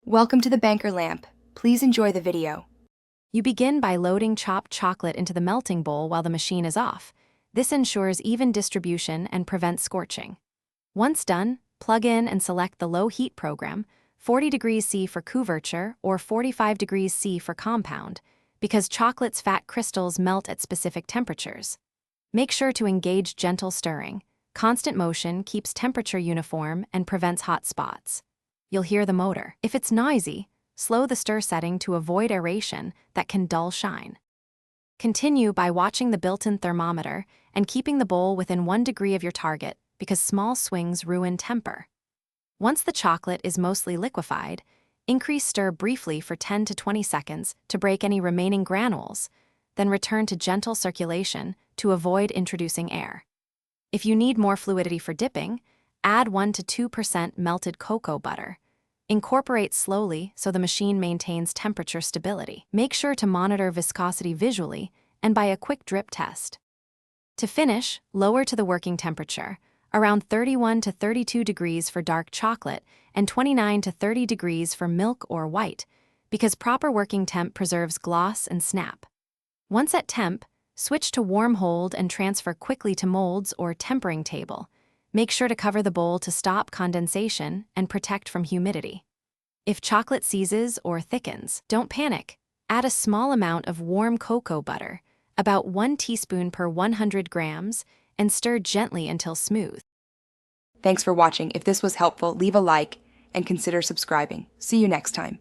Welcome to the Banker Lamp. Please enjoy the video. You begin by loading chopped chocolate into the melting bowl while the machine is off. This ensures even distribution and prevents scorching. Once done, plug in and select the low heat program, 40 degrees C for couverture or 45 degrees C for compound, because chocolate's fat crystals melt at specific temperatures. Make sure to engage gentle stirring. Constant motion keeps temperature uniform and prevents hot spots. You'll hear the motor. If it's noisy, slow the stir setting to avoid aeration that can dull shine. Continue by watching the built-in thermometer and keeping the bowl within 1 degree of your target because small swings ruin temper. Once the chocolate is mostly liquefied, increase stir briefly for 10 to 20 seconds to break any remaining granules, then return to gentle circulation to avoid introducing air. If you need more fluidity for dipping, add 1 to 2% melted cocoa butter. Incorporate slowly so the machine maintains temperature stability. Make sure to monitor viscosity visually and by a quick drip test. To finish, lower to the working temperature, around 31 to 32 degrees for dark chocolate and 29 to 30 degrees for milk or white, because proper working temp preserves gloss and snap. Once at temp, switch to warm hold and transfer quickly to molds or tempering table. Make sure to cover the bowl to stop condensation and protect from humidity. If chocolate seizes or thickens, don't panic. Add a small amount of warm cocoa butter, about 1 teaspoon per 100 grams, and stir gently until smooth. Thanks for watching. If this was helpful, leave a like and consider subscribing. See you next time.